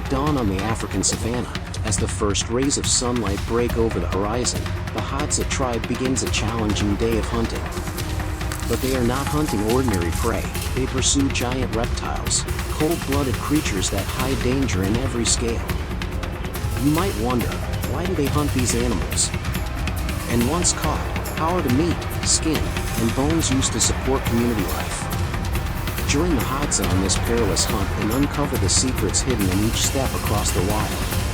Dawn on the African savanna. As the first rays of sunlight break over the horizon, the Hadza tribe begins a challenging day of hunting. But they are not hunting ordinary prey, they pursue giant reptiles, cold-blooded creatures that hide danger in every scale. You might wonder, why do they hunt these animals? And once caught, how are the meat, skin, and bones used to support community life? Join the Hadza on this perilous hunt and uncover the secrets hidden in each step across the wild.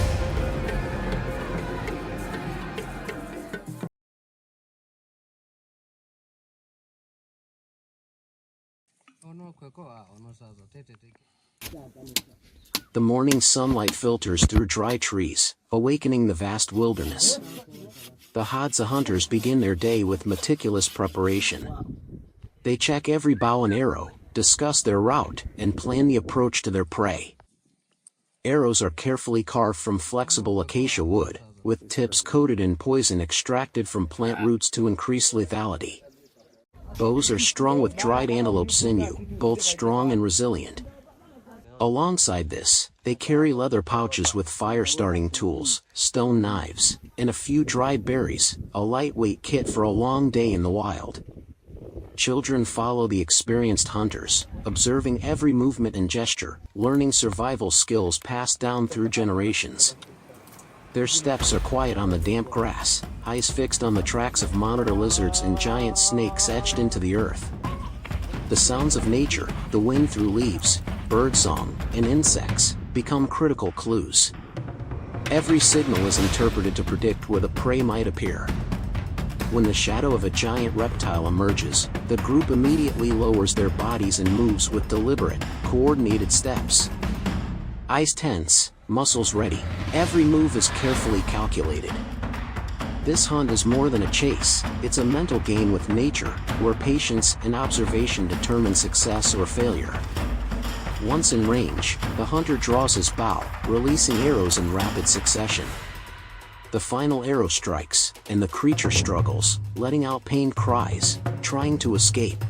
The morning sunlight filters through dry trees, awakening the vast wilderness. The Hadza hunters begin their day with meticulous preparation. They check every bow and arrow, discuss their route, and plan the approach to their prey. Arrows are carefully carved from flexible acacia wood, with tips coated in poison extracted from plant roots to increase lethality. Bows are strung with dried antelope sinew, both strong and resilient. Alongside this, they carry leather pouches with fire-starting tools, stone knives, and a few dried berries, a lightweight kit for a long day in the wild. Children follow the experienced hunters, observing every movement and gesture, learning survival skills passed down through generations. Their steps are quiet on the damp grass, eyes fixed on the tracks of monitor lizards and giant snakes etched into the earth. The sounds of nature, the wind through leaves, birdsong, and insects, become critical clues. Every signal is interpreted to predict where the prey might appear. When the shadow of a giant reptile emerges, the group immediately lowers their bodies and moves with deliberate, coordinated steps. Eyes tense, muscles ready, every move is carefully calculated. This hunt is more than a chase, it's a mental game with nature, where patience and observation determine success or failure. Once in range, the hunter draws his bow, releasing arrows in rapid succession. The final arrow strikes, and the creature struggles, letting out pained cries, trying to escape.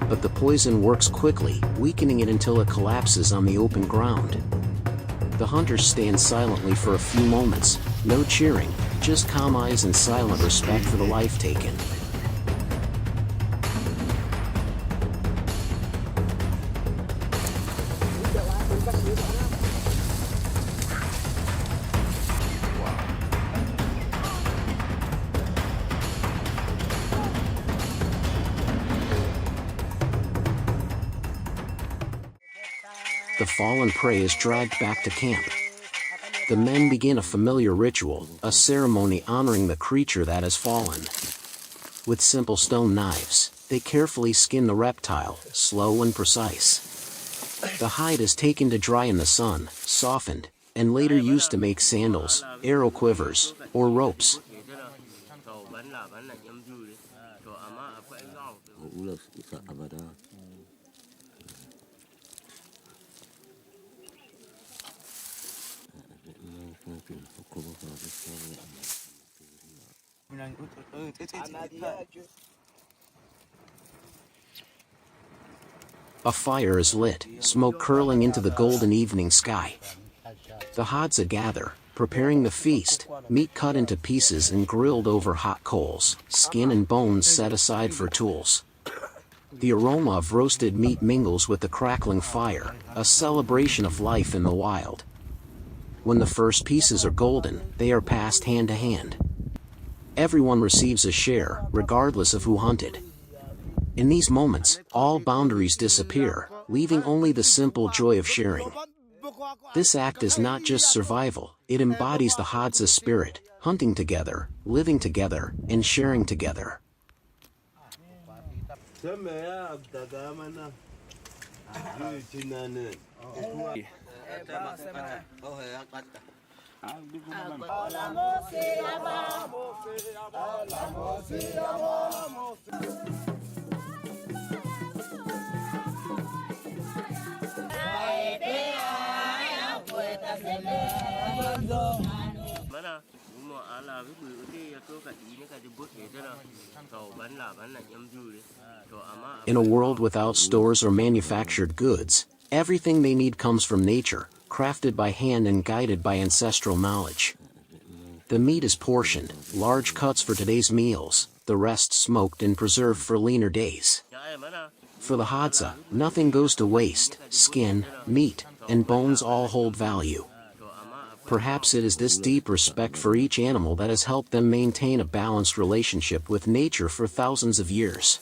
But the poison works quickly, weakening it until it collapses on the open ground. The hunters stand silently for a few moments, no cheering, just calm eyes and silent respect for the life taken. The fallen prey is dragged back to camp. The men begin a familiar ritual, a ceremony honoring the creature that has fallen. With simple stone knives, they carefully skin the reptile, slow and precise. The hide is taken to dry in the sun, softened, and later used to make sandals, arrow quivers, or ropes. A fire is lit, smoke curling into the golden evening sky. The Hadza gather, preparing the feast, meat cut into pieces and grilled over hot coals, skin and bones set aside for tools. The aroma of roasted meat mingles with the crackling fire, a celebration of life in the wild. When the first pieces are golden, they are passed hand to hand. Everyone receives a share, regardless of who hunted. In these moments, all boundaries disappear, leaving only the simple joy of sharing. This act is not just survival, it embodies the Hadza spirit, hunting together, living together, and sharing together. In a world without stores or manufactured goods, everything they need comes from nature, crafted by hand and guided by ancestral knowledge. The meat is portioned, large cuts for today's meals, the rest smoked and preserved for leaner days. For the Hadza, nothing goes to waste. Skin, meat, and bones all hold value. Perhaps it is this deep respect for each animal that has helped them maintain a balanced relationship with nature for thousands of years.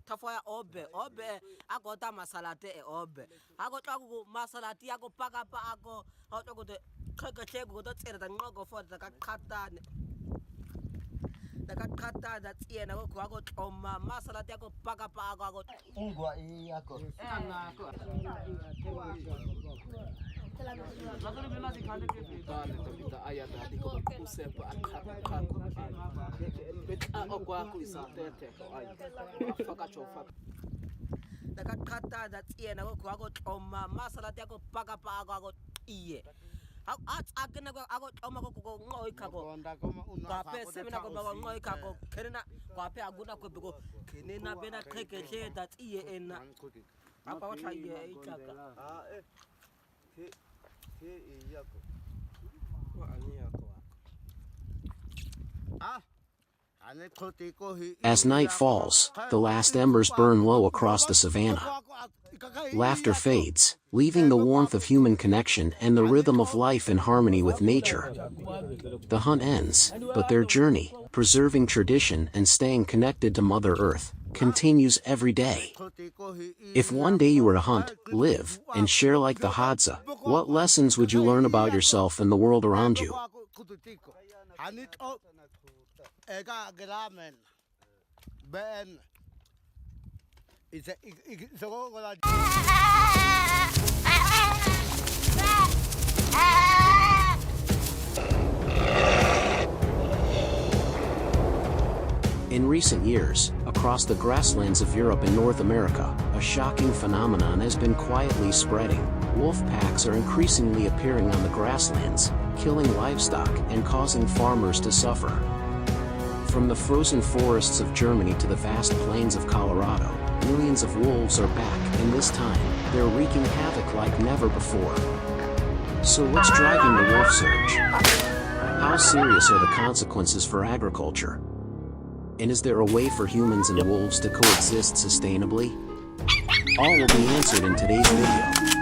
Tafoya obe agota masalate obe agota ku masalati yago paka pa ago auto de kheke go to tsera da ngogo for da khatane da khatata da tsiena go ago toma masalati yago paka pa ago ingwa yako Kata that Ian, I got on my Masalago Pagapago Ie. I can go out Omago Noikago, Seminago Noikago, Kerina, Pape Aguna Kubo, Kenina Bena Kreke, that Ie in about a year. As night falls, the last embers burn low across the savannah. Laughter fades, leaving the warmth of human connection and the rhythm of life in harmony with nature. The hunt ends, but their journey, preserving tradition and staying connected to Mother Earth, continues every day. If one day you were to hunt, live, and share like the Hadza, what lessons would you learn about yourself and the world around you? In recent years, across the grasslands of Europe and North America, a shocking phenomenon has been quietly spreading. Wolf packs are increasingly appearing on the grasslands, killing livestock and causing farmers to suffer. From the frozen forests of Germany to the vast plains of Colorado, millions of wolves are back, and this time, they're wreaking havoc like never before. So what's driving the wolf surge? How serious are the consequences for agriculture? And is there a way for humans and wolves to coexist sustainably? All will be answered in today's video.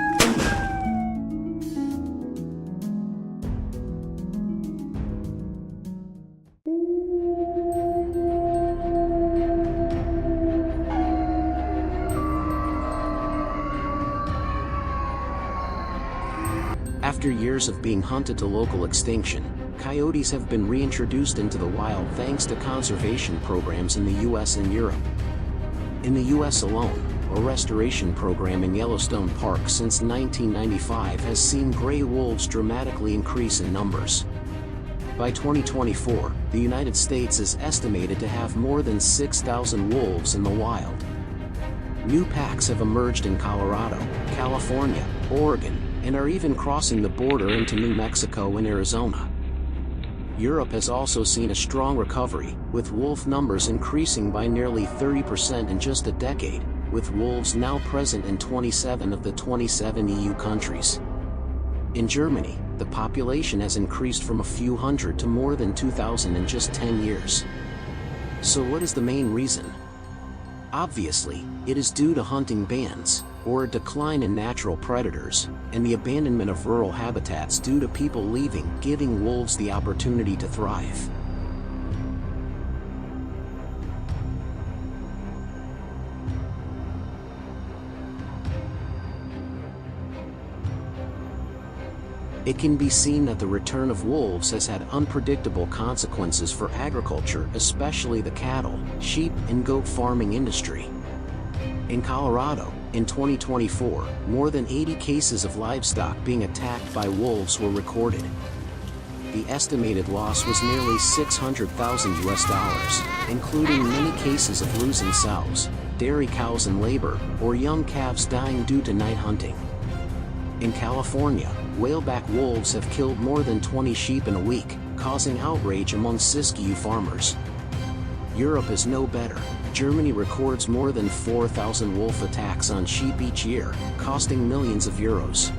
After years of being hunted to local extinction, coyotes have been reintroduced into the wild thanks to conservation programs in the US and Europe. In the US alone, a restoration program in Yellowstone Park since 1995 has seen gray wolves dramatically increase in numbers. By 2024, the United States is estimated to have more than 6,000 wolves in the wild. New packs have emerged in Colorado, California, Oregon, and are even crossing the border into New Mexico and Arizona. Europe has also seen a strong recovery, with wolf numbers increasing by nearly 30% in just a decade, with wolves now present in 27 of the 27 EU countries. In Germany, the population has increased from a few hundred to more than 2,000 in just 10 years. So what is the main reason? Obviously, it is due to hunting bans, or a decline in natural predators, and the abandonment of rural habitats due to people leaving, giving wolves the opportunity to thrive. It can be seen that the return of wolves has had unpredictable consequences for agriculture, especially the cattle, sheep, and goat farming industry. In Colorado, in 2024, more than 80 cases of livestock being attacked by wolves were recorded. The estimated loss was nearly $600,000, including many cases of losing sows, dairy cows in labor, or young calves dying due to night hunting. In California, whaleback wolves have killed more than 20 sheep in a week, causing outrage among Siskiyou farmers. Europe is no better. Germany records more than 4,000 wolf attacks on sheep each year, costing millions of euros.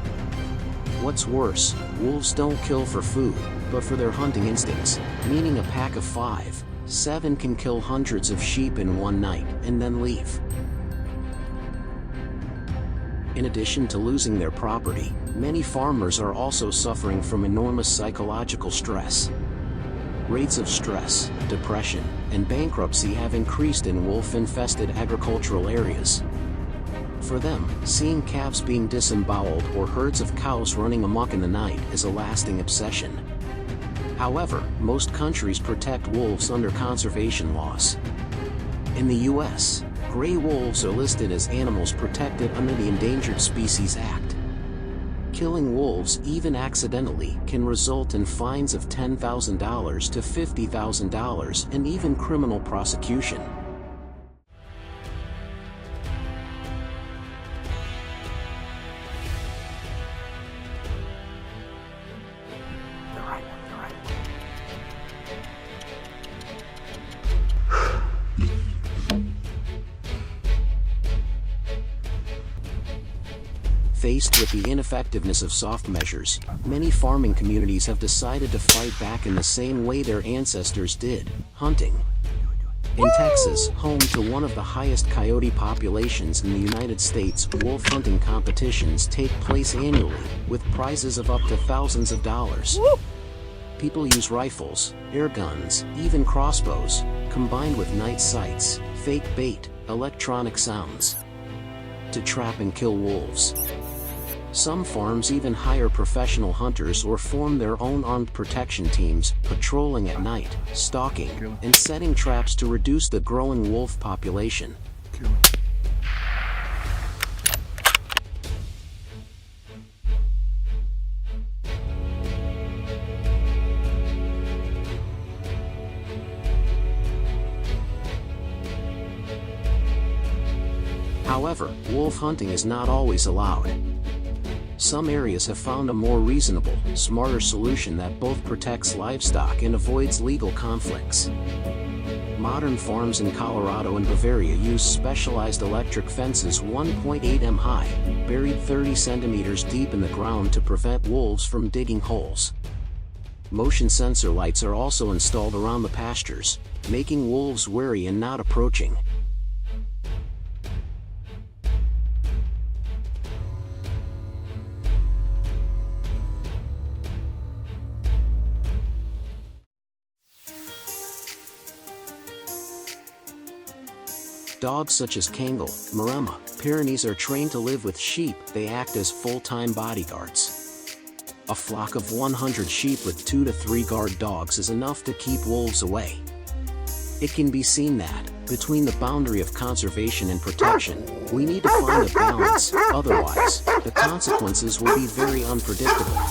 What's worse, wolves don't kill for food, but for their hunting instincts, meaning a pack of 5, 7 can kill hundreds of sheep in one night and then leave. In addition to losing their property, many farmers are also suffering from enormous psychological stress. Rates of stress, depression, and bankruptcy have increased in wolf-infested agricultural areas. For them, seeing calves being disemboweled or herds of cows running amok in the night is a lasting obsession. However, most countries protect wolves under conservation laws. In the U.S., gray wolves are listed as animals protected under the Endangered Species Act. Killing wolves, even accidentally, can result in fines of $10,000 to $50,000 and even criminal prosecution. Faced with the ineffectiveness of soft measures, many farming communities have decided to fight back in the same way their ancestors did, hunting. In Texas, home to one of the highest coyote populations in the United States, wolf hunting competitions take place annually, with prizes of up to thousands of dollars. People use rifles, air guns, even crossbows, combined with night sights, fake bait, electronic sounds, to trap and kill wolves. Some farms even hire professional hunters or form their own armed protection teams, patrolling at night, stalking, and setting traps to reduce the growing wolf population. However, wolf hunting is not always allowed. Some areas have found a more reasonable, smarter solution that both protects livestock and avoids legal conflicts. Modern farms in Colorado and Bavaria use specialized electric fences 1.8 m high, buried 30 centimeters deep in the ground to prevent wolves from digging holes. Motion sensor lights are also installed around the pastures, making wolves wary and not approaching. Dogs such as Kangal, Maremma, Pyrenees are trained to live with sheep. They act as full-time bodyguards. A flock of 100 sheep with 2 to 3 guard dogs is enough to keep wolves away. It can be seen that, between the boundary of conservation and protection, we need to find a balance, otherwise, the consequences will be very unpredictable.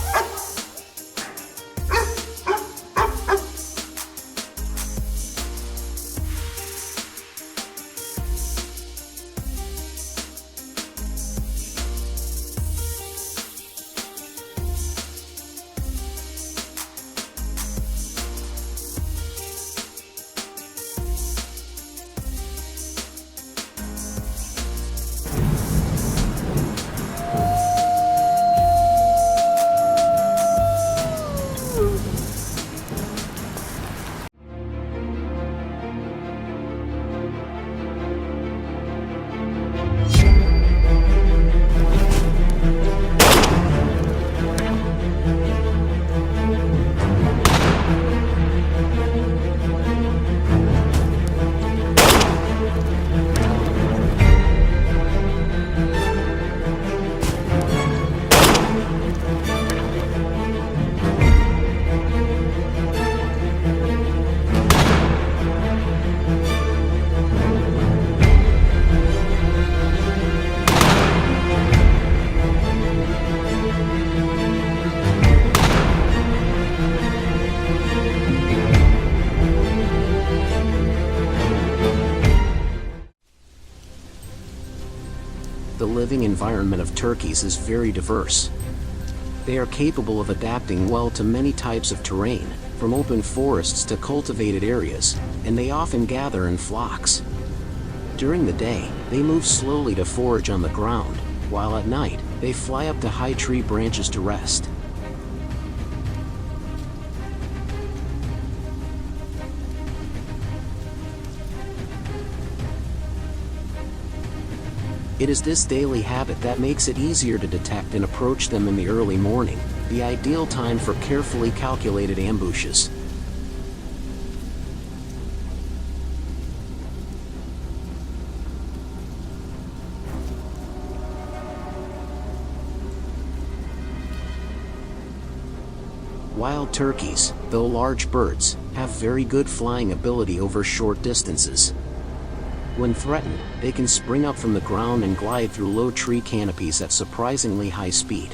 living environment of turkeys is very diverse. They are capable of adapting well to many types of terrain, from open forests to cultivated areas, and they often gather in flocks. During the day, they move slowly to forage on the ground, while at night, they fly up to high tree branches to rest. It is this daily habit that makes it easier to detect and approach them in the early morning, the ideal time for carefully calculated ambushes. Wild turkeys, though large birds, have very good flying ability over short distances. When threatened, they can spring up from the ground and glide through low tree canopies at surprisingly high speed.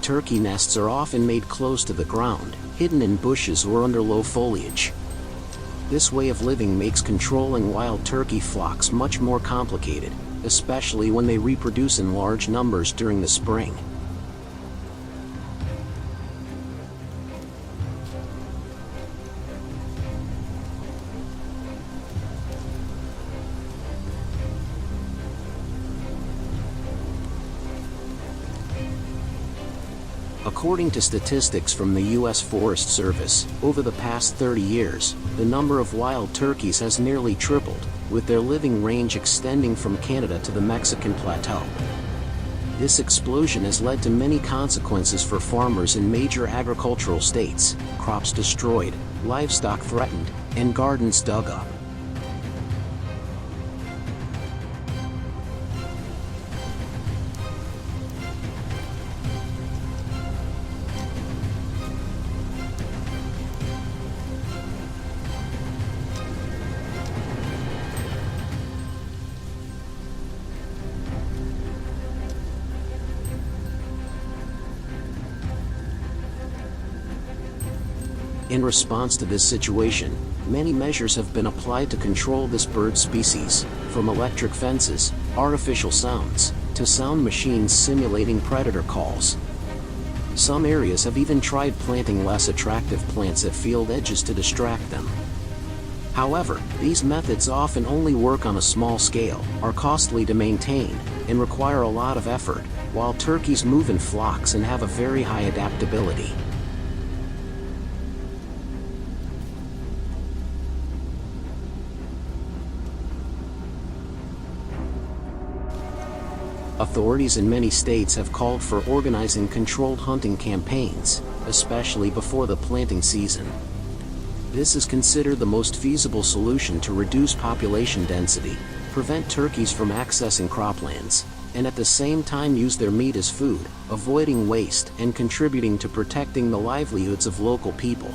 Turkey nests are often made close to the ground, hidden in bushes or under low foliage. This way of living makes controlling wild turkey flocks much more complicated, especially when they reproduce in large numbers during the spring. According to statistics from the U.S. Forest Service, over the past 30 years, the number of wild turkeys has nearly tripled, with their living range extending from Canada to the Mexican plateau. This explosion has led to many consequences for farmers in major agricultural states: crops destroyed, livestock threatened, and gardens dug up. In response to this situation, many measures have been applied to control this bird species, from electric fences, artificial sounds, to sound machines simulating predator calls. Some areas have even tried planting less attractive plants at field edges to distract them. However, these methods often only work on a small scale, are costly to maintain, and require a lot of effort, while turkeys move in flocks and have a very high adaptability. Authorities in many states have called for organizing controlled hunting campaigns, especially before the planting season. This is considered the most feasible solution to reduce population density, prevent turkeys from accessing croplands, and at the same time use their meat as food, avoiding waste and contributing to protecting the livelihoods of local people.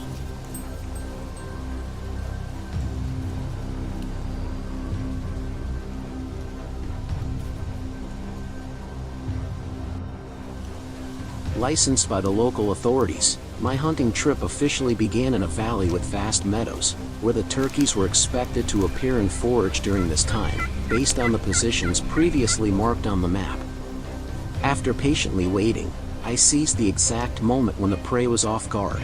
Licensed by the local authorities, my hunting trip officially began in a valley with vast meadows, where the turkeys were expected to appear and forage during this time, based on the positions previously marked on the map. After patiently waiting, I seized the exact moment when the prey was off guard.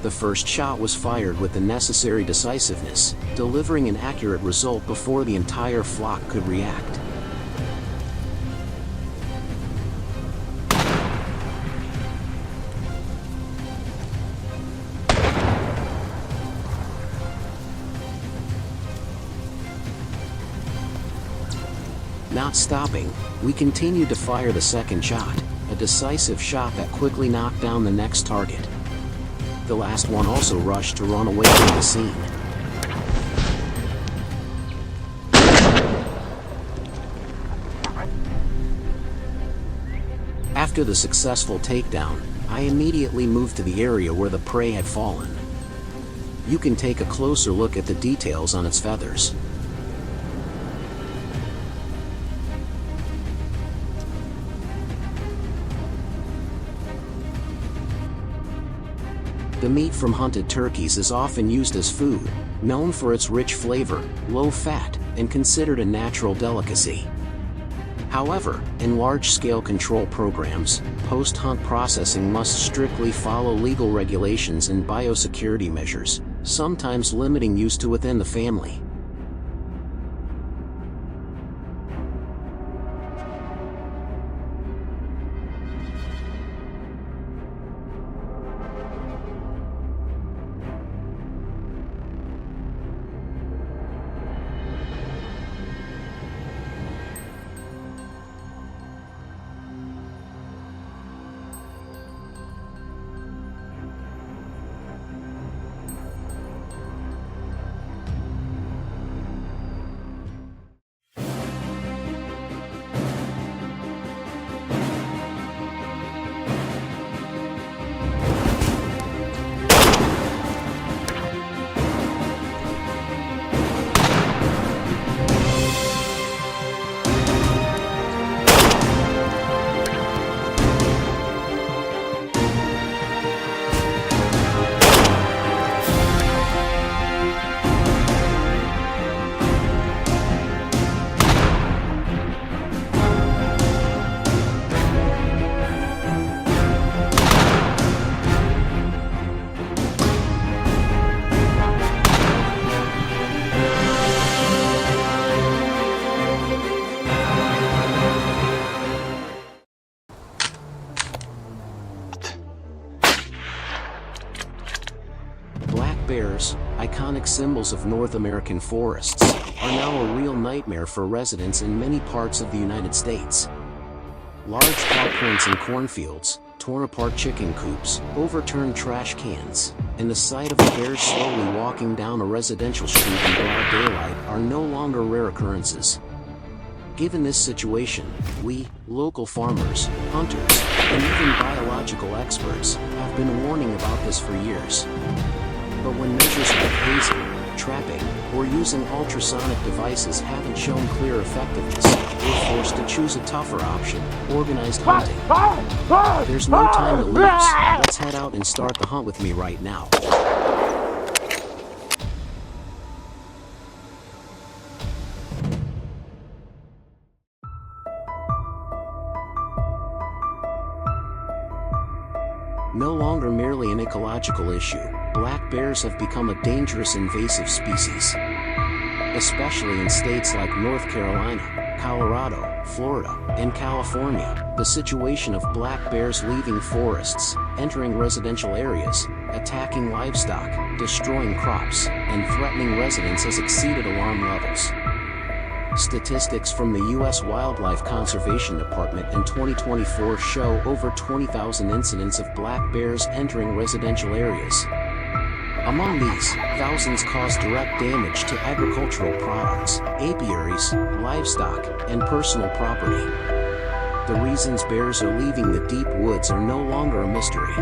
The first shot was fired with the necessary decisiveness, delivering an accurate result before the entire flock could react. Not stopping, we continued to fire the second shot, a decisive shot that quickly knocked down the next target. The last one also rushed to run away from the scene. After the successful takedown, I immediately moved to the area where the prey had fallen. You can take a closer look at the details on its feathers. The meat from hunted turkeys is often used as food, known for its rich flavor, low fat, and considered a natural delicacy. However, in large-scale control programs, post-hunt processing must strictly follow legal regulations and biosecurity measures, sometimes limiting use to within the family. Black bears, iconic symbols of North American forests, are now a real nightmare for residents in many parts of the United States. Large paw prints in cornfields, torn apart chicken coops, overturned trash cans, and the sight of a bear slowly walking down a residential street in broad daylight are no longer rare occurrences. Given this situation, we, local farmers, hunters, and even biological experts, have been warning about this for years. But when measures like hazing, trapping, or using ultrasonic devices haven't shown clear effectiveness, we're forced to choose a tougher option: organized hunting. There's no time to lose. Let's head out and start the hunt with me right now. No longer merely an ecological issue, black bears have become a dangerous invasive species. Especially in states like North Carolina, Colorado, Florida, and California, the situation of black bears leaving forests, entering residential areas, attacking livestock, destroying crops, and threatening residents has exceeded alarm levels. Statistics from the U.S. Wildlife Conservation Department in 2024 show over 20,000 incidents of black bears entering residential areas. Among these, thousands cause direct damage to agricultural products, apiaries, livestock, and personal property. The reasons bears are leaving the deep woods are no longer a mystery.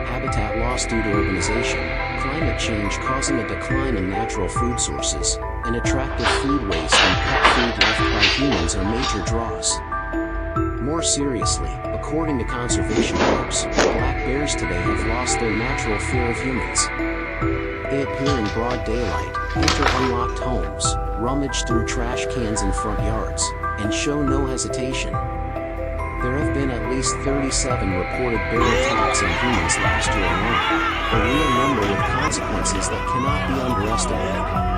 Habitat loss due to urbanization, climate change causing a decline in natural food sources, and attractive food waste and pet food left by humans are major draws. More seriously, according to conservation groups, black bears today have lost their natural fear of humans. They appear in broad daylight, enter unlocked homes, rummage through trash cans in front yards, and show no hesitation. There have been at least 37 reported bear attacks on humans last year alone, a real number with consequences that cannot be underestimated.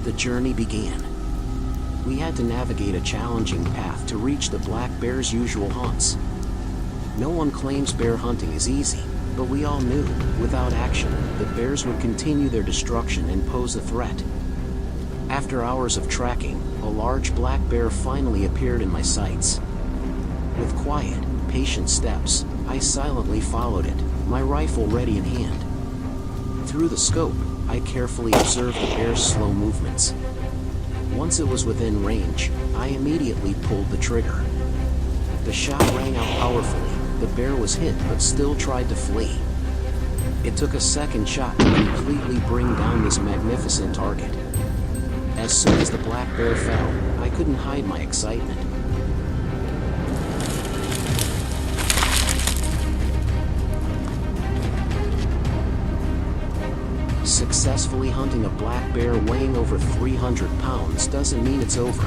The journey began. We had to navigate a challenging path to reach the black bear's usual haunts. No one claims bear hunting is easy, but we all knew, without action, that bears would continue their destruction and pose a threat. After hours of tracking, a large black bear finally appeared in my sights. With quiet, patient steps, I silently followed it, my rifle ready in hand. Through the scope, I carefully observed the bear's slow movements. Once it was within range, I immediately pulled the trigger. The shot rang out powerfully. The bear was hit but still tried to flee. It took a second shot to completely bring down this magnificent target. As soon as the black bear fell, I couldn't hide my excitement. Successfully hunting a black bear weighing over 300 pounds doesn't mean it's over.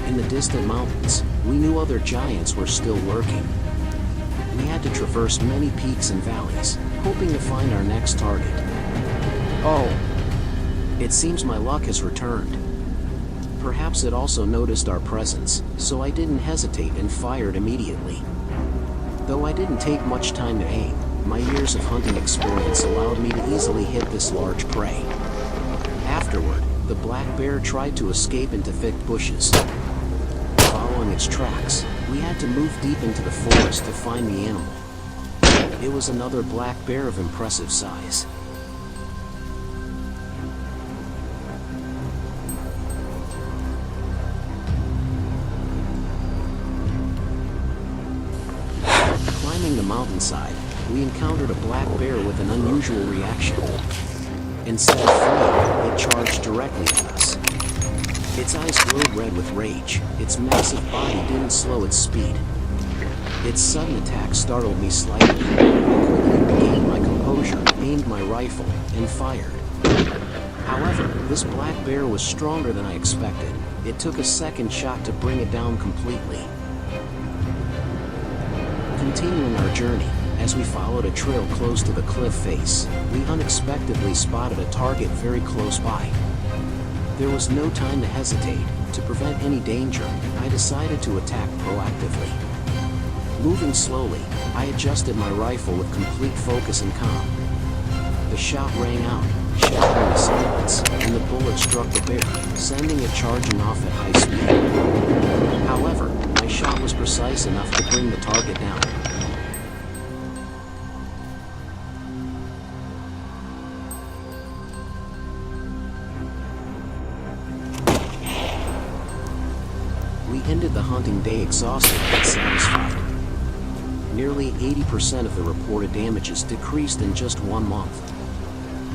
In the distant mountains, we knew other giants were still lurking. We had to traverse many peaks and valleys, hoping to find our next target. Oh! It seems my luck has returned. Perhaps it also noticed our presence, so I didn't hesitate and fired immediately. Though I didn't take much time to aim, my years of hunting experience allowed me to easily hit this large prey. Afterward, the black bear tried to escape into thick bushes. Following its tracks, we had to move deep into the forest to find the animal. It was another black bear of impressive size. Climbing the mountainside, we encountered a black bear with an unusual reaction. Instead of fleeing, it charged directly at us. Its eyes glowed red with rage. Its massive body didn't slow its speed. Its sudden attack startled me slightly. I quickly regained my composure, aimed my rifle, and fired. However, this black bear was stronger than I expected. It took a second shot to bring it down completely. Continuing our journey, as we followed a trail close to the cliff face, we unexpectedly spotted a target very close by. There was no time to hesitate. To prevent any danger, I decided to attack proactively. Moving slowly, I adjusted my rifle with complete focus and calm. The shot rang out, shattering the silence, and the bullet struck the bear, sending it charging off at high speed. However, my shot was precise enough to bring the target down. We ended the hunting day exhausted but satisfied. Nearly 80% of the reported damages decreased in just 1 month.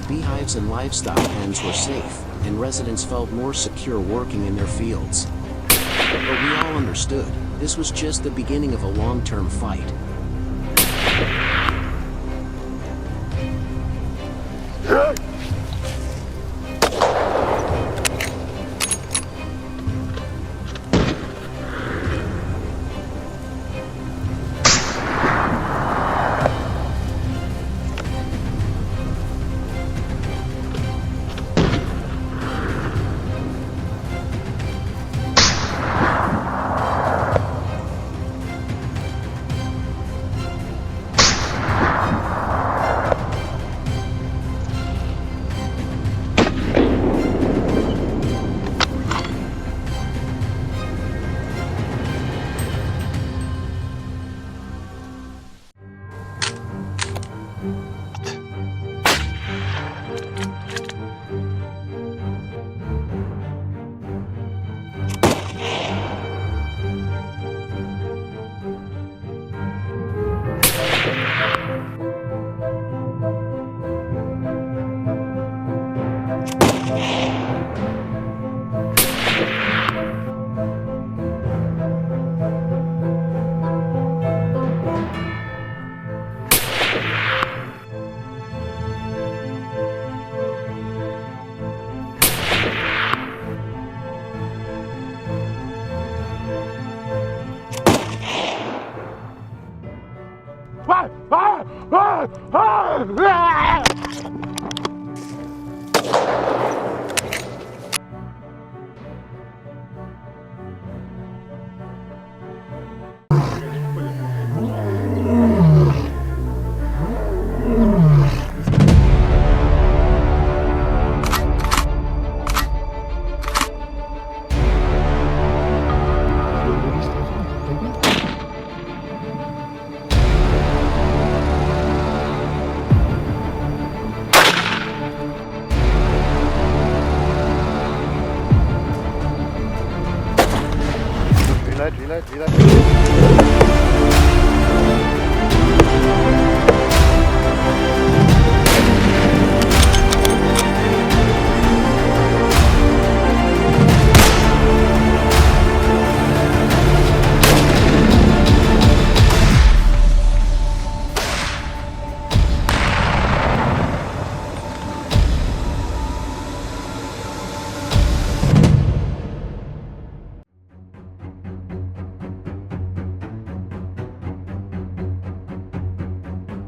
Beehives and livestock pens were safe, and residents felt more secure working in their fields. But we all understood, this was just the beginning of a long-term fight.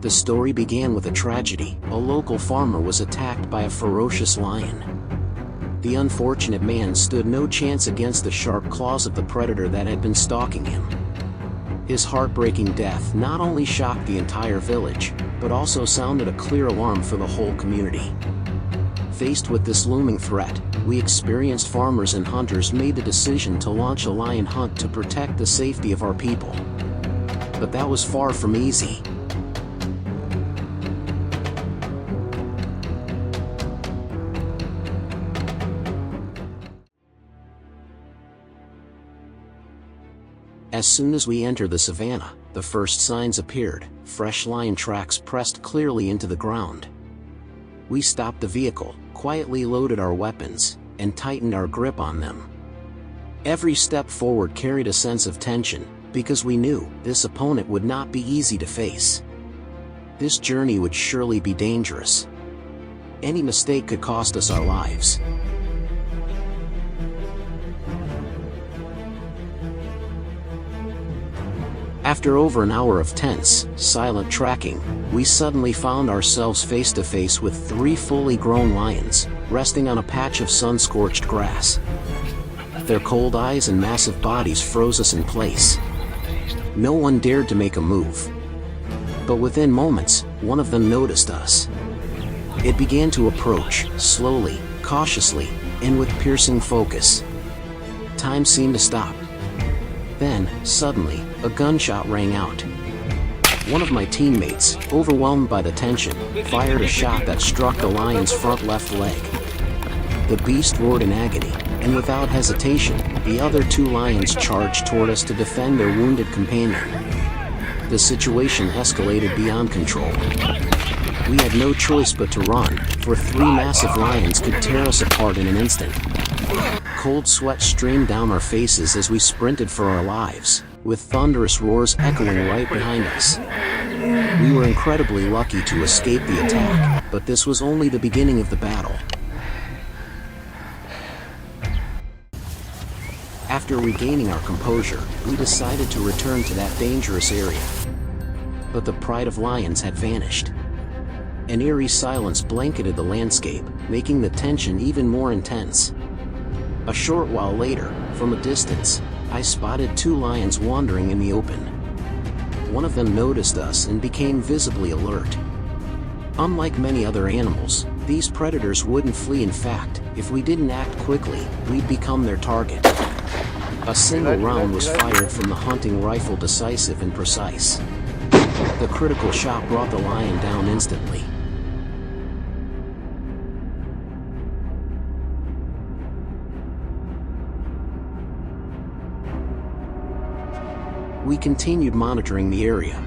The story began with a tragedy. A local farmer was attacked by a ferocious lion. The unfortunate man stood no chance against the sharp claws of the predator that had been stalking him. His heartbreaking death not only shocked the entire village, but also sounded a clear alarm for the whole community. Faced with this looming threat, we experienced farmers and hunters made the decision to launch a lion hunt to protect the safety of our people. But that was far from easy. As soon as we entered the savannah, the first signs appeared. Fresh lion tracks pressed clearly into the ground. We stopped the vehicle, quietly loaded our weapons, and tightened our grip on them. Every step forward carried a sense of tension, because we knew this opponent would not be easy to face. This journey would surely be dangerous. Any mistake could cost us our lives. After over an hour of tense, silent tracking, we suddenly found ourselves face to face with 3 fully grown lions, resting on a patch of sun-scorched grass. Their cold eyes and massive bodies froze us in place. No one dared to make a move. But within moments, one of them noticed us. It began to approach, slowly, cautiously, and with piercing focus. Time seemed to stop. Then, suddenly, a gunshot rang out. One of my teammates, overwhelmed by the tension, fired a shot that struck the lion's front left leg. The beast roared in agony, and without hesitation, the other 2 lions charged toward us to defend their wounded companion. The situation escalated beyond control. We had no choice but to run, for 3 massive lions could tear us apart in an instant. Cold sweat streamed down our faces as we sprinted for our lives, with thunderous roars echoing right behind us. We were incredibly lucky to escape the attack, but this was only the beginning of the battle. After regaining our composure, we decided to return to that dangerous area. But the pride of lions had vanished. An eerie silence blanketed the landscape, making the tension even more intense. A short while later, from a distance, I spotted 2 lions wandering in the open. One of them noticed us and became visibly alert. Unlike many other animals, these predators wouldn't flee. In fact, if we didn't act quickly, we'd become their target. A single round was fired from the hunting rifle, decisive and precise. The critical shot brought the lion down instantly. We continued monitoring the area.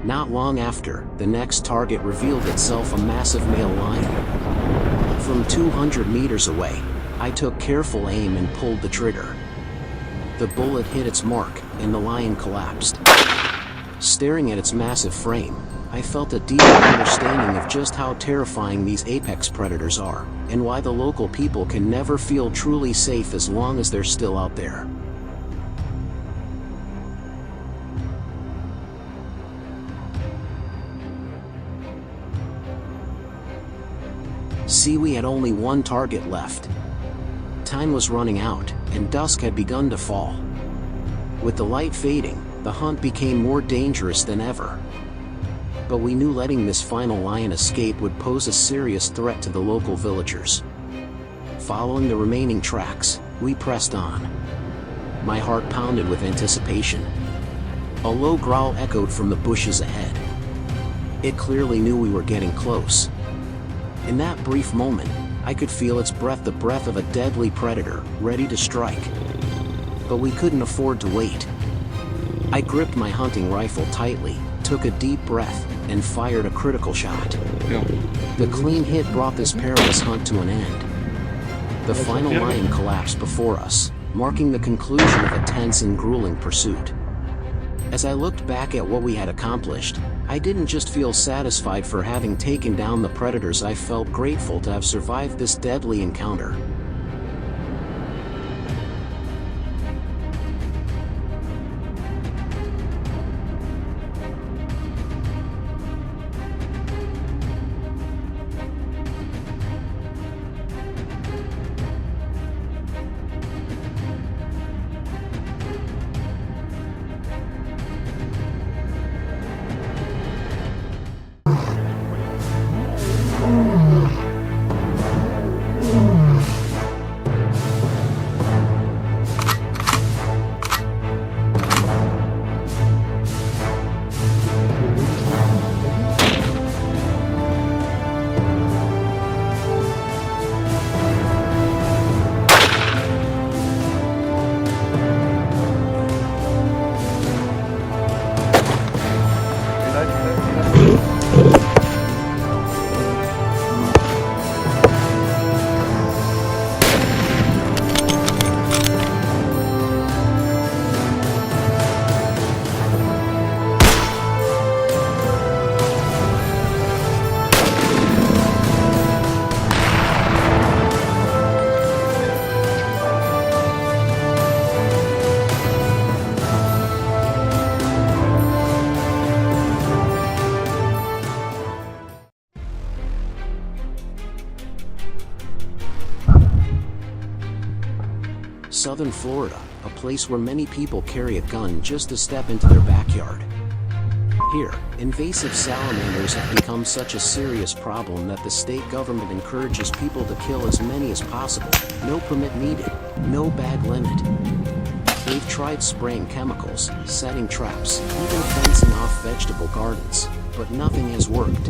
Not long after, the next target revealed itself, a massive male lion. From 200 meters away, I took careful aim and pulled the trigger. The bullet hit its mark, and the lion collapsed. Staring at its massive frame, I felt a deeper understanding of just how terrifying these apex predators are, and why the local people can never feel truly safe as long as they're still out there. See, we had only 1 target left. Time was running out, and dusk had begun to fall. With the light fading, the hunt became more dangerous than ever. But we knew letting this final lion escape would pose a serious threat to the local villagers. Following the remaining tracks, we pressed on. My heart pounded with anticipation. A low growl echoed from the bushes ahead. It clearly knew we were getting close. In that brief moment, I could feel its breath, the breath of a deadly predator, ready to strike. But we couldn't afford to wait. I gripped my hunting rifle tightly, took a deep breath, and fired a critical shot. The clean hit brought this perilous hunt to an end. The final lion collapsed before us, marking the conclusion of a tense and grueling pursuit. As I looked back at what we had accomplished, I didn't just feel satisfied for having taken down the predators. I felt grateful to have survived this deadly encounter. southern Florida, a place where many people carry a gun just to step into their backyard. Here, invasive salamanders have become such a serious problem that the state government encourages people to kill as many as possible. No permit needed, no bag limit. They've tried spraying chemicals, setting traps, even fencing off vegetable gardens, but nothing has worked.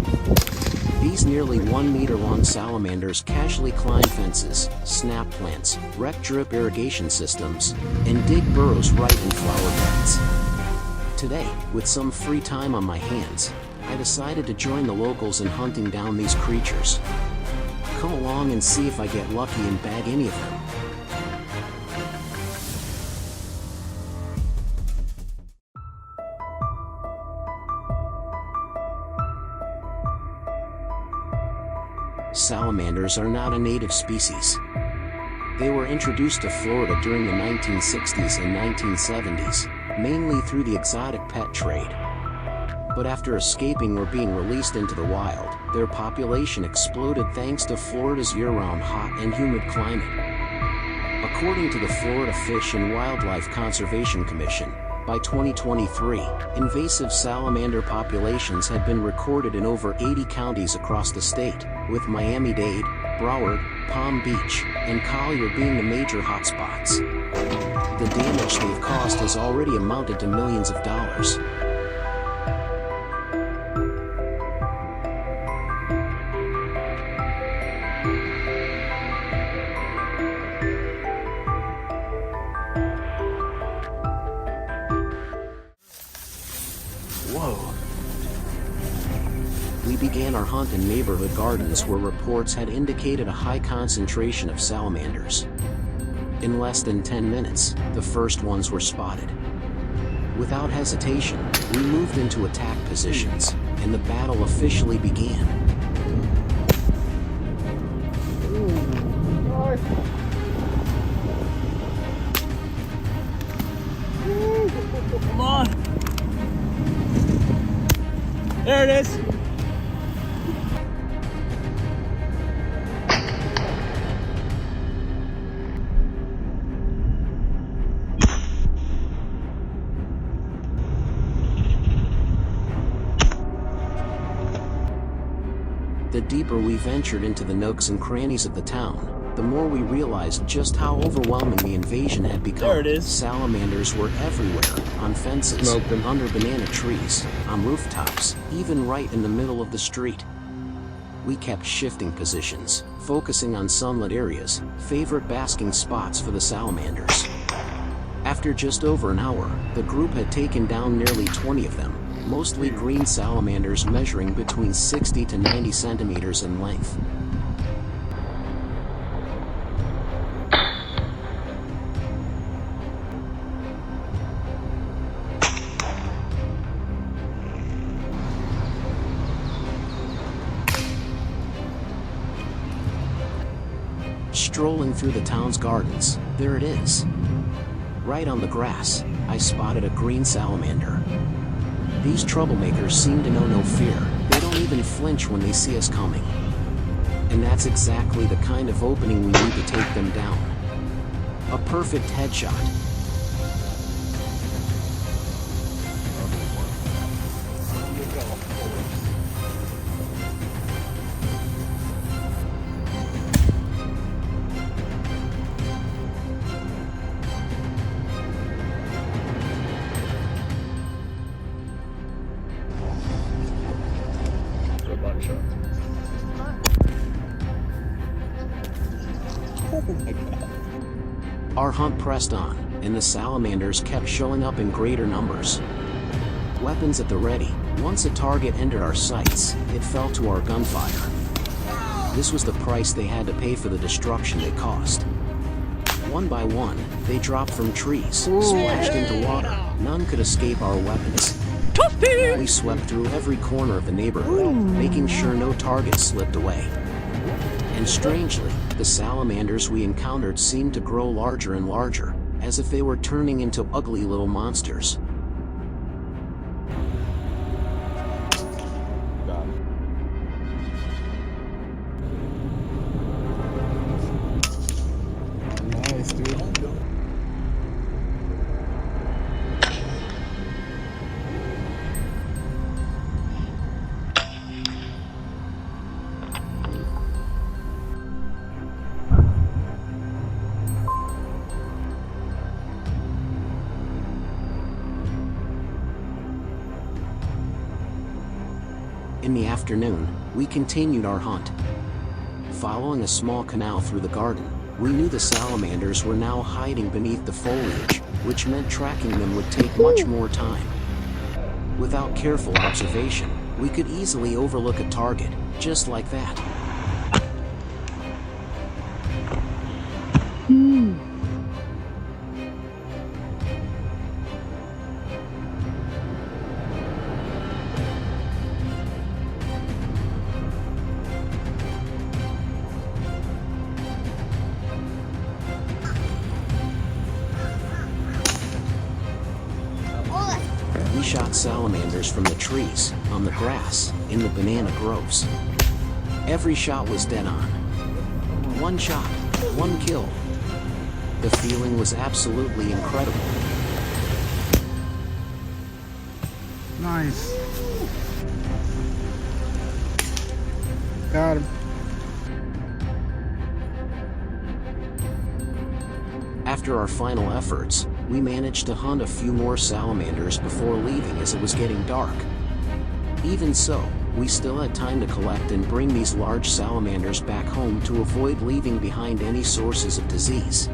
These nearly 1 meter long salamanders casually climb fences, snap plants, wreck drip irrigation systems, and dig burrows right in flower beds. Today, with some free time on my hands, I decided to join the locals in hunting down these creatures. Come along and see if I get lucky and bag any of them. Salamanders are not a native species. They were introduced to Florida during the 1960s and 1970s, mainly through the exotic pet trade. But after escaping or being released into the wild, their population exploded thanks to Florida's year-round hot and humid climate. According to the Florida Fish and Wildlife Conservation Commission, by 2023, invasive salamander populations had been recorded in over 80 counties across the state, with Miami-Dade, Broward, Palm Beach, and Collier being the major hotspots. The damage they've caused has already amounted to millions of dollars. Whoa! We began our hunt in neighborhood gardens where reports had indicated a high concentration of salamanders. In less than 10 minutes, the first ones were spotted. Without hesitation, we moved into attack positions, and the battle officially began. Come on! There it is! The deeper we ventured into the nooks and crannies of the town, the more we realized just how overwhelming the invasion had become. There it is. Salamanders were everywhere, on fences, Smoked them. under banana trees, on rooftops, even right in the middle of the street. We kept shifting positions, focusing on sunlit areas, favorite basking spots for the salamanders. After just over an hour, the group had taken down nearly 20 of them, mostly green salamanders measuring between 60 to 90 centimeters in length. Strolling through the town's gardens, there it is. Right on the grass, I spotted a green salamander. These troublemakers seem to know no fear. They don't even flinch when they see us coming. And that's exactly the kind of opening we need to take them down. A perfect headshot. Our hunt pressed on, and the salamanders kept showing up in greater numbers. Weapons at the ready. Once a target entered our sights, it fell to our gunfire. This was the price they had to pay for the destruction they caused. One by one, they dropped from trees, splashed into water. None could escape our weapons. We swept through every corner of the neighborhood, making sure no targets slipped away. And strangely, the salamanders we encountered seemed to grow larger and larger, as if they were turning into ugly little monsters. Nice, dude. afternoon, we continued our hunt. Following a small canal through the garden, we knew the salamanders were now hiding beneath the foliage, which meant tracking them would take much more time. Without careful observation, we could easily overlook a target, just like that. We shot salamanders from the trees, on the grass, in the banana groves. Every shot was dead on. One shot, one kill. The feeling was absolutely incredible. Nice. Got him. After our final efforts, we managed to hunt a few more salamanders before leaving as it was getting dark. Even so, we still had time to collect and bring these large salamanders back home to avoid leaving behind any sources of disease.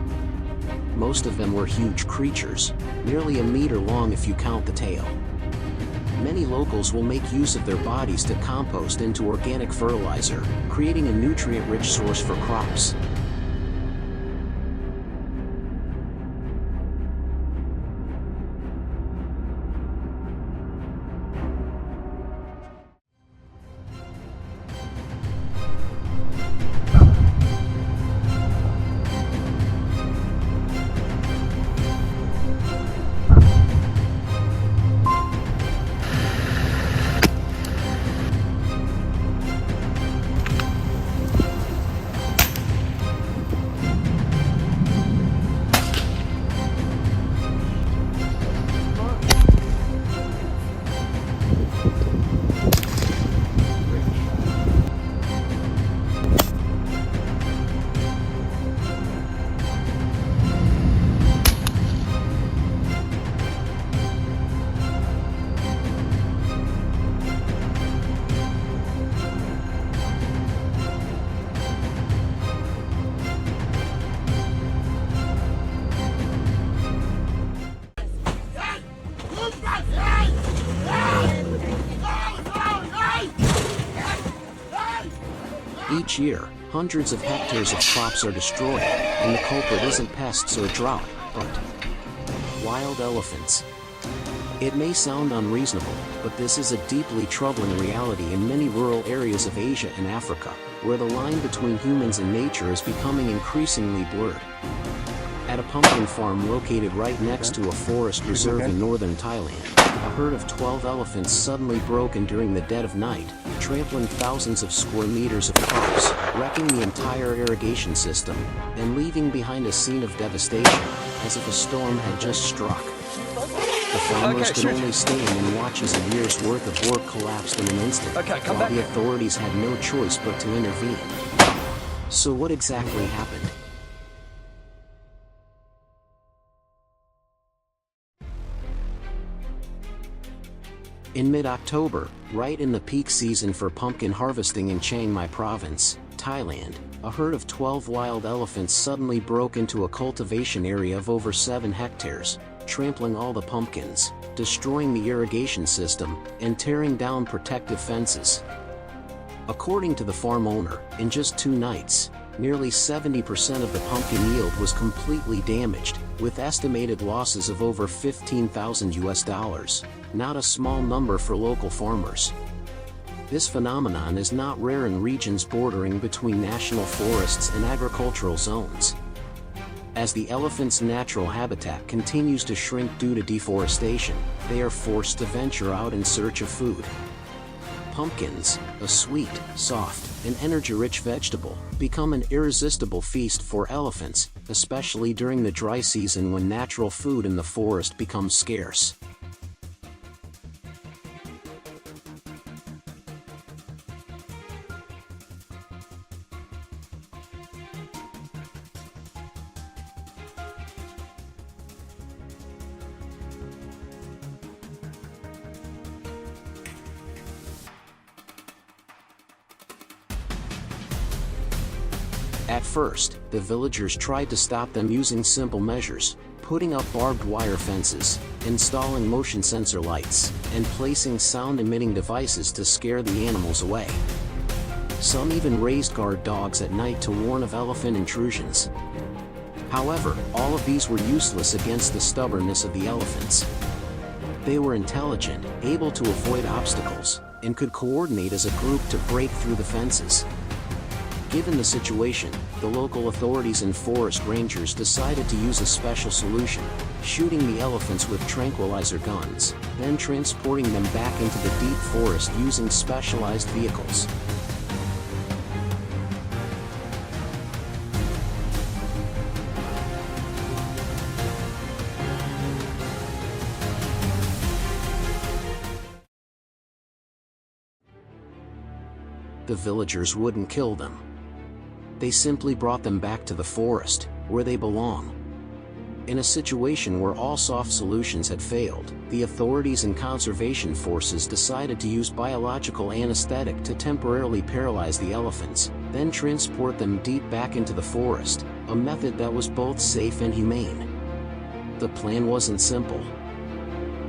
Most of them were huge creatures, nearly a meter long if you count the tail. Many locals will make use of their bodies to compost into organic fertilizer, creating a nutrient-rich source for crops. Each year, hundreds of hectares of crops are destroyed, and the culprit isn't pests or drought, but wild elephants. It may sound unreasonable, but this is a deeply troubling reality in many rural areas of Asia and Africa, where the line between humans and nature is becoming increasingly blurred. At a pumpkin farm located right next to a forest reserve in northern Thailand, a herd of 12 elephants suddenly broke in during the dead of night, trampling thousands of square meters of crops, wrecking the entire irrigation system, and leaving behind a scene of devastation, as if a storm had just struck. The farmers could only stand and watch as a year's worth of work collapsed in an instant, while the authorities had no choice but to intervene. So what exactly happened? In mid-October, right in the peak season for pumpkin harvesting in Chiang Mai province, Thailand, a herd of 12 wild elephants suddenly broke into a cultivation area of over 7 hectares, trampling all the pumpkins, destroying the irrigation system, and tearing down protective fences. According to the farm owner, in just 2 nights, nearly 70% of the pumpkin yield was completely damaged, with estimated losses of over $15,000, not a small number for local farmers. This phenomenon is not rare in regions bordering between national forests and agricultural zones. As the elephant's natural habitat continues to shrink due to deforestation, they are forced to venture out in search of food. Pumpkins, a sweet, soft, and energy-rich vegetable, become an irresistible feast for elephants, especially during the dry season when natural food in the forest becomes scarce. At first, the villagers tried to stop them using simple measures, putting up barbed wire fences, installing motion sensor lights, and placing sound-emitting devices to scare the animals away. Some even raised guard dogs at night to warn of elephant intrusions. However, all of these were useless against the stubbornness of the elephants. They were intelligent, able to avoid obstacles, and could coordinate as a group to break through the fences. Given the situation, the local authorities and forest rangers decided to use a special solution, shooting the elephants with tranquilizer guns, then transporting them back into the deep forest using specialized vehicles. The villagers wouldn't kill them. They simply brought them back to the forest, where they belong. In a situation where all soft solutions had failed, the authorities and conservation forces decided to use biological anesthetic to temporarily paralyze the elephants, then transport them deep back into the forest, a method that was both safe and humane. The plan wasn't simple.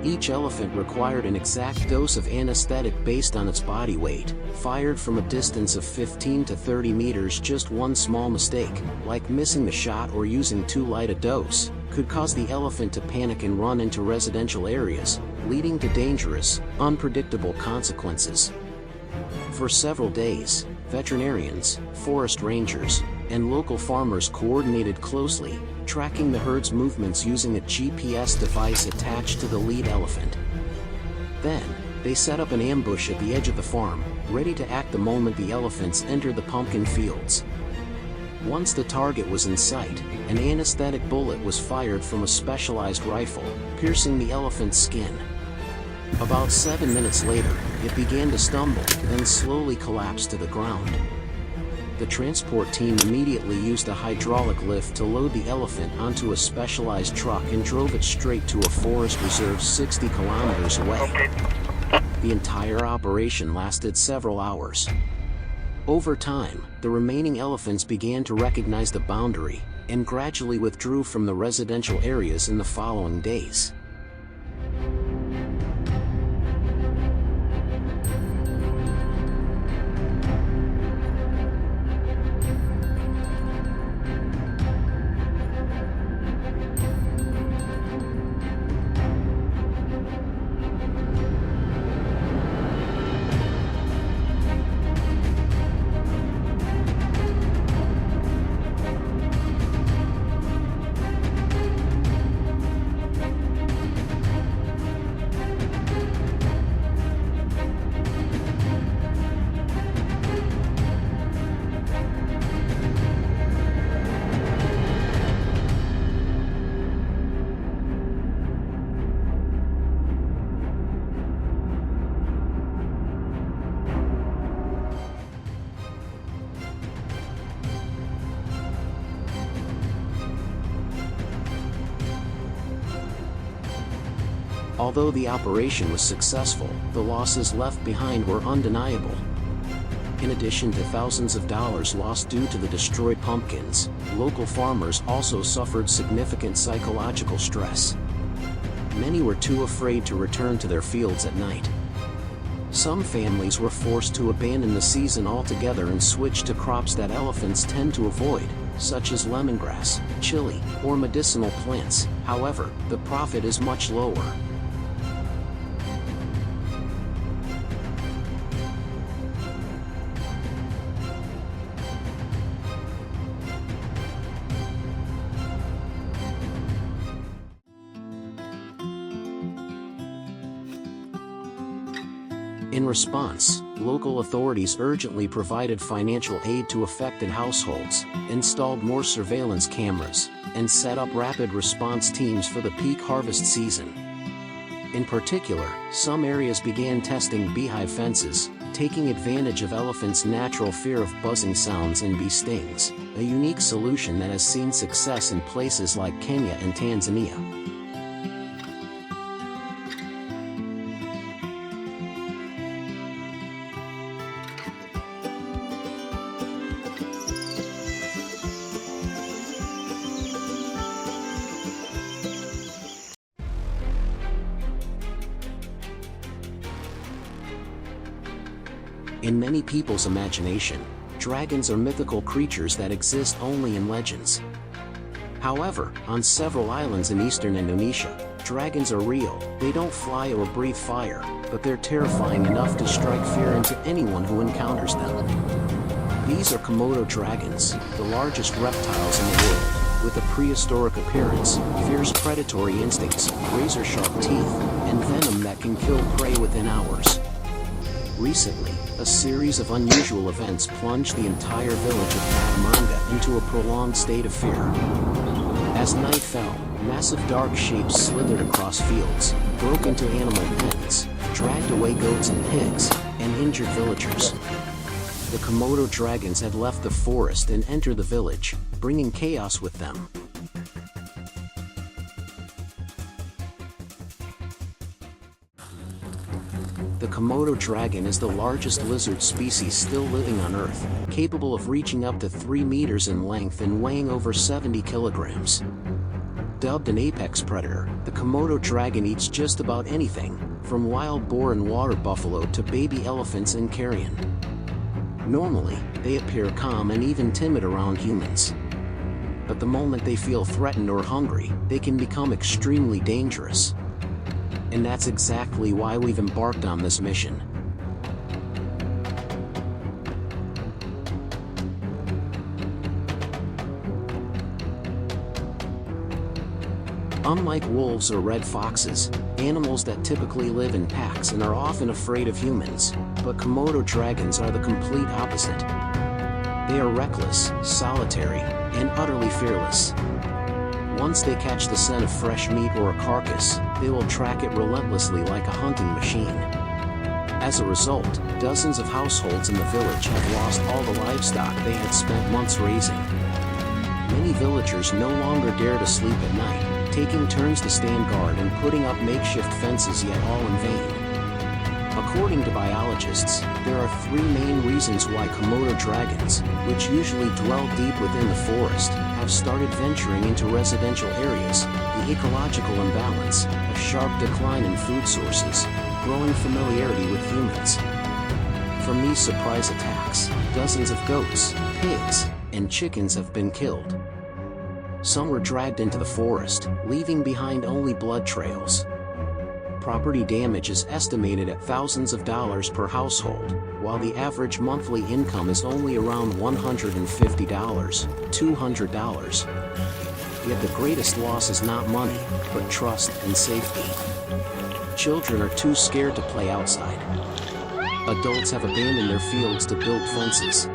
Each elephant required an exact dose of anesthetic based on its body weight, fired from a distance of 15 to 30 meters. Just one small mistake, like missing the shot or using too light a dose, could cause the elephant to panic and run into residential areas, leading to dangerous, unpredictable consequences. For several days, veterinarians, forest rangers, and local farmers coordinated closely, tracking the herd's movements using a GPS device attached to the lead elephant. Then, they set up an ambush at the edge of the farm, ready to act the moment the elephants entered the pumpkin fields. Once the target was in sight, an anesthetic bullet was fired from a specialized rifle, piercing the elephant's skin. About 7 minutes later, it began to stumble, then slowly collapsed to the ground. The transport team immediately used a hydraulic lift to load the elephant onto a specialized truck and drove it straight to a forest reserve 60 kilometers away. The entire operation lasted several hours. Over time, the remaining elephants began to recognize the boundary, and gradually withdrew from the residential areas in the following days. Although the operation was successful, the losses left behind were undeniable. In addition to thousands of dollars lost due to the destroyed pumpkins, local farmers also suffered significant psychological stress. Many were too afraid to return to their fields at night. Some families were forced to abandon the season altogether and switch to crops that elephants tend to avoid, such as lemongrass, chili, or medicinal plants. However, the profit is much lower. In response, local authorities urgently provided financial aid to affected households, installed more surveillance cameras, and set up rapid response teams for the peak harvest season. In particular, some areas began testing beehive fences, taking advantage of elephants' natural fear of buzzing sounds and bee stings, a unique solution that has seen success in places like Kenya and Tanzania. In many people's imagination, dragons are mythical creatures that exist only in legends. However, on several islands in eastern Indonesia, dragons are real. They don't fly or breathe fire, but they're terrifying enough to strike fear into anyone who encounters them. These are Komodo dragons, the largest reptiles in the world, with a prehistoric appearance, fierce predatory instincts, razor-sharp teeth, and venom that can kill prey within hours. Recently, a series of unusual events plunged the entire village of Salamander into a prolonged state of fear. As night fell, massive dark shapes slithered across fields, broke into animal pens, dragged away goats and pigs, and injured villagers. The Komodo dragons had left the forest and entered the village, bringing chaos with them. The Komodo dragon is the largest lizard species still living on Earth, capable of reaching up to 3 meters in length and weighing over 70 kilograms. Dubbed an apex predator, the Komodo dragon eats just about anything, from wild boar and water buffalo to baby elephants and carrion. Normally, they appear calm and even timid around humans. But the moment they feel threatened or hungry, they can become extremely dangerous. And that's exactly why we've embarked on this mission. Unlike wolves or red foxes, animals that typically live in packs and are often afraid of humans, but Komodo dragons are the complete opposite. They are reckless, solitary, and utterly fearless. Once they catch the scent of fresh meat or a carcass, they will track it relentlessly like a hunting machine. As a result, dozens of households in the village have lost all the livestock they had spent months raising. Many villagers no longer dare to sleep at night, taking turns to stand guard and putting up makeshift fences, yet all in vain. According to biologists, there are 3 main reasons why Komodo dragons, which usually dwell deep within the forest, have started venturing into residential areas: the ecological imbalance, a sharp decline in food sources, growing familiarity with humans. From these surprise attacks, dozens of goats, pigs, and chickens have been killed. Some were dragged into the forest, leaving behind only blood trails. Property damage is estimated at thousands of dollars per household, while the average monthly income is only around $150, $200. Yet the greatest loss is not money, but trust and safety. Children are too scared to play outside. Adults have abandoned their fields to build fences.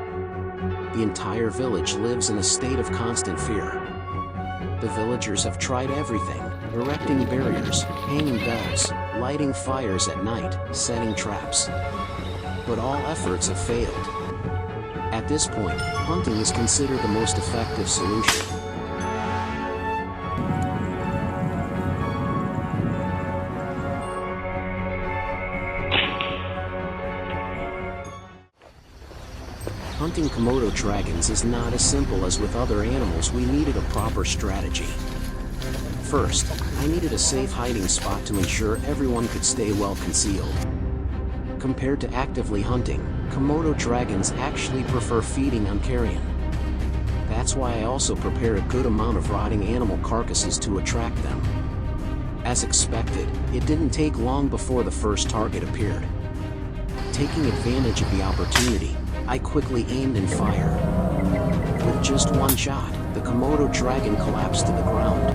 The entire village lives in a state of constant fear. The villagers have tried everything: erecting barriers, hanging bells, lighting fires at night, setting traps. But all efforts have failed. At this point, hunting is considered the most effective solution. Hunting Komodo dragons is not as simple as with other animals. We needed a proper strategy. First, I needed a safe hiding spot to ensure everyone could stay well concealed. Compared to actively hunting, Komodo dragons actually prefer feeding on carrion. That's why I also prepared a good amount of rotting animal carcasses to attract them. As expected, it didn't take long before the first target appeared. Taking advantage of the opportunity, I quickly aimed and fired. With just one shot, the Komodo dragon collapsed to the ground.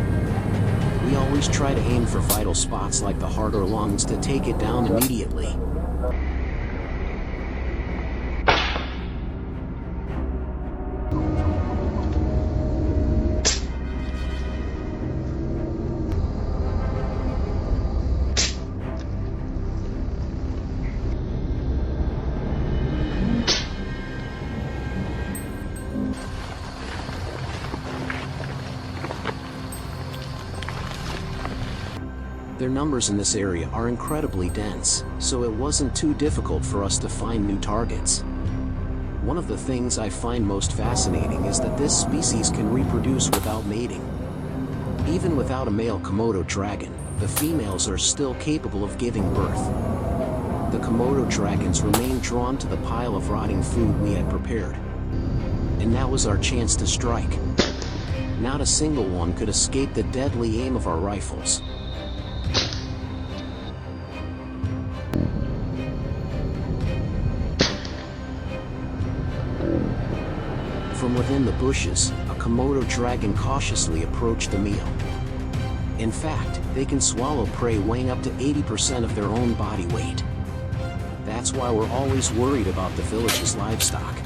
We always try to aim for vital spots like the heart or lungs to take it down immediately. Their numbers in this area are incredibly dense, so it wasn't too difficult for us to find new targets. One of the things I find most fascinating is that this species can reproduce without mating. Even without a male Komodo dragon, the females are still capable of giving birth. the Komodo dragons remained drawn to the pile of rotting food we had prepared. And that was our chance to strike. Not a single one could escape the deadly aim of our rifles. From within the bushes, a Komodo dragon cautiously approached the meal. In fact, they can swallow prey weighing up to 80% of their own body weight. That's why we're always worried about the village's livestock.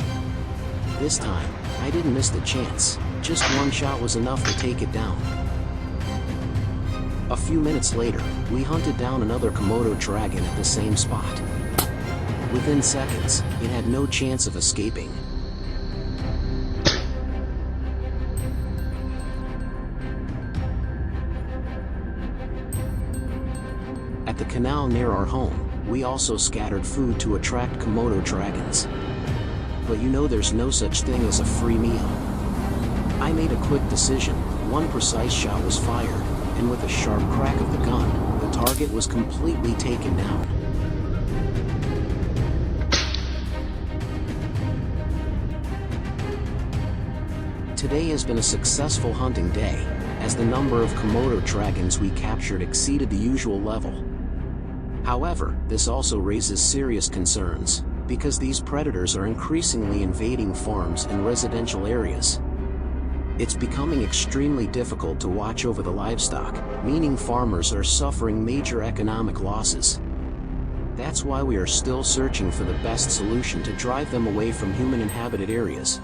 This time, I didn't miss the chance. Just one shot was enough to take it down. A few minutes later, we hunted down another Komodo dragon at the same spot. Within seconds, it had no chance of escaping. At the canal near our home, we also scattered food to attract Komodo dragons. But you know there's no such thing as a free meal. I made a quick decision. One precise shot was fired, and with a sharp crack of the gun, the target was completely taken down. Today has been a successful hunting day, as the number of Komodo dragons we captured exceeded the usual level. However, this also raises serious concerns, because these predators are increasingly invading farms and residential areas. It's becoming extremely difficult to watch over the livestock, meaning farmers are suffering major economic losses. That's why we are still searching for the best solution to drive them away from human-inhabited areas.